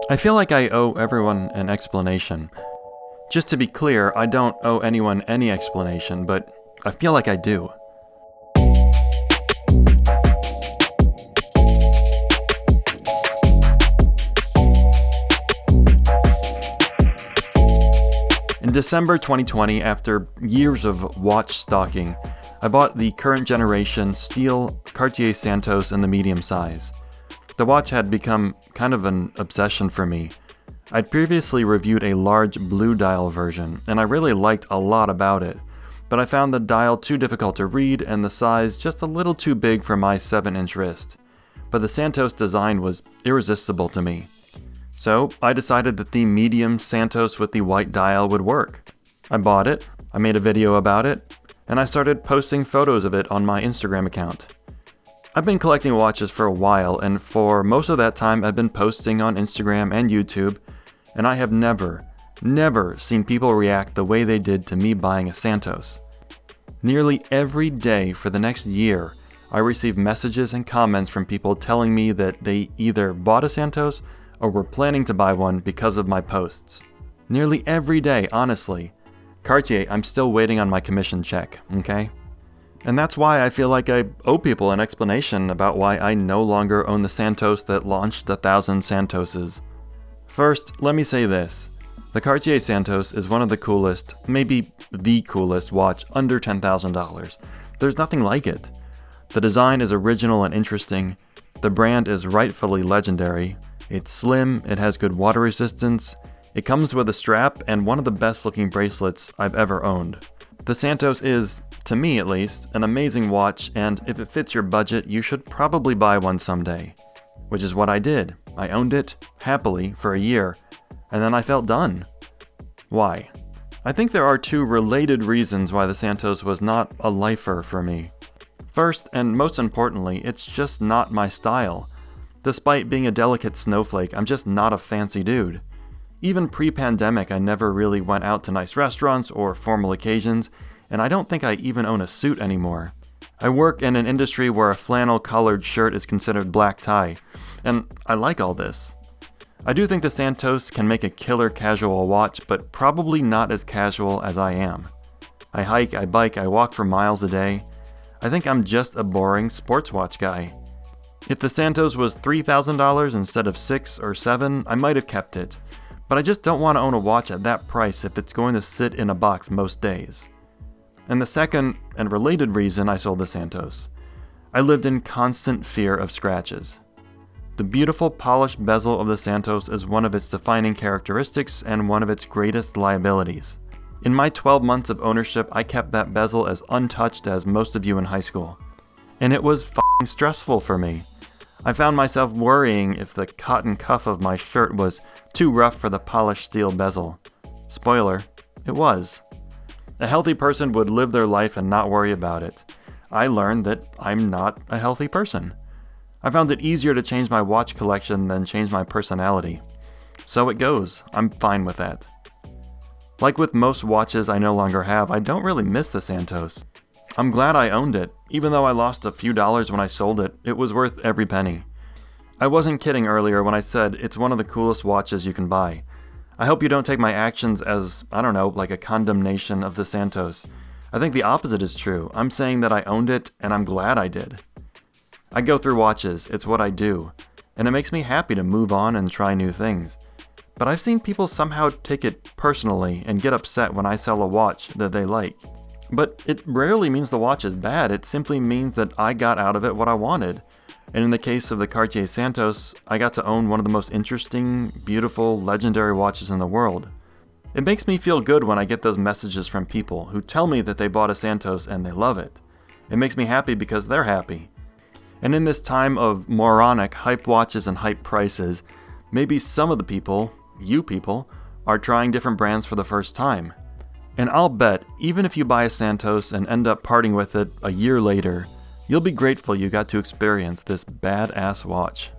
I feel like I owe everyone an explanation. Just to be clear, I don't owe anyone any explanation, but I feel like I do. In December 2020, after years of watch stalking, I bought the current generation steel Cartier Santos in the medium size. The watch had become kind of an obsession for me. I'd previously reviewed a large blue dial version, and I really liked a lot about it, but I found the dial too difficult to read and the size just a little too big for my 7-inch wrist. But the Santos design was irresistible to me. So I decided that the medium Santos with the white dial would work. I bought it, I made a video about it, and I started posting photos of it on my Instagram account. I've been collecting watches for a while, and for most of that time I've been posting on Instagram and YouTube, and I have never seen people react the way they did to me buying a Santos. Nearly every day for the next year, I received messages and comments from people telling me that they either bought a Santos or were planning to buy one because of my posts. Nearly every day, honestly. Cartier, I'm still waiting on my commission check, okay? And that's why I feel like I owe people an explanation about why I no longer own the Santos that launched 1,000 Santoses. First, let me say this. The Cartier Santos is one of the coolest, maybe the coolest watch under $10,000. There's nothing like it. The design is original and interesting. The brand is rightfully legendary. It's slim, it has good water resistance. It comes with a strap and one of the best looking bracelets I've ever owned. The Santos is, to me at least, an amazing watch, and if it fits your budget, you should probably buy one someday. Which is what I did. I owned it, happily, for a year, and then I felt done. Why? I think there are two related reasons why the Santos was not a lifer for me. First, and most importantly, it's just not my style. Despite being a delicate snowflake, I'm just not a fancy dude. Even pre-pandemic, I never really went out to nice restaurants or formal occasions, and I don't think I even own a suit anymore. I work in an industry where a flannel collared shirt is considered black tie, and I like all this. I do think the Santos can make a killer casual watch, but probably not as casual as I am. I hike, I bike, I walk for miles a day. I think I'm just a boring sports watch guy. If the Santos was $3,000 instead of $6,000 or $7,000, I might have kept it. But I just don't want to own a watch at that price if it's going to sit in a box most days. And the second and related reason I sold the Santos. I lived in constant fear of scratches. The beautiful polished bezel of the Santos is one of its defining characteristics and one of its greatest liabilities. In my 12 months of ownership, I kept that bezel as untouched as most of you in high school. And it was f***ing stressful for me. I found myself worrying if the cotton cuff of my shirt was too rough for the polished steel bezel. Spoiler, it was. A healthy person would live their life and not worry about it. I learned that I'm not a healthy person. I found it easier to change my watch collection than change my personality. So it goes. I'm fine with that. Like with most watches I no longer have, I don't really miss the Santos. I'm glad I owned it. Even though I lost a few dollars when I sold it, it was worth every penny. I wasn't kidding earlier when I said it's one of the coolest watches you can buy. I hope you don't take my actions as, like a condemnation of the Santos. I think the opposite is true. I'm saying that I owned it, and I'm glad I did. I go through watches, it's what I do, and it makes me happy to move on and try new things. But I've seen people somehow take it personally and get upset when I sell a watch that they like. But it rarely means the watch is bad, it simply means that I got out of it what I wanted. And in the case of the Cartier Santos, I got to own one of the most interesting, beautiful, legendary watches in the world. It makes me feel good when I get those messages from people who tell me that they bought a Santos and they love it. It makes me happy because they're happy. And in this time of moronic hype watches and hype prices, maybe some of the people, you people, are trying different brands for the first time. And I'll bet, even if you buy a Santos and end up parting with it a year later, you'll be grateful you got to experience this badass watch.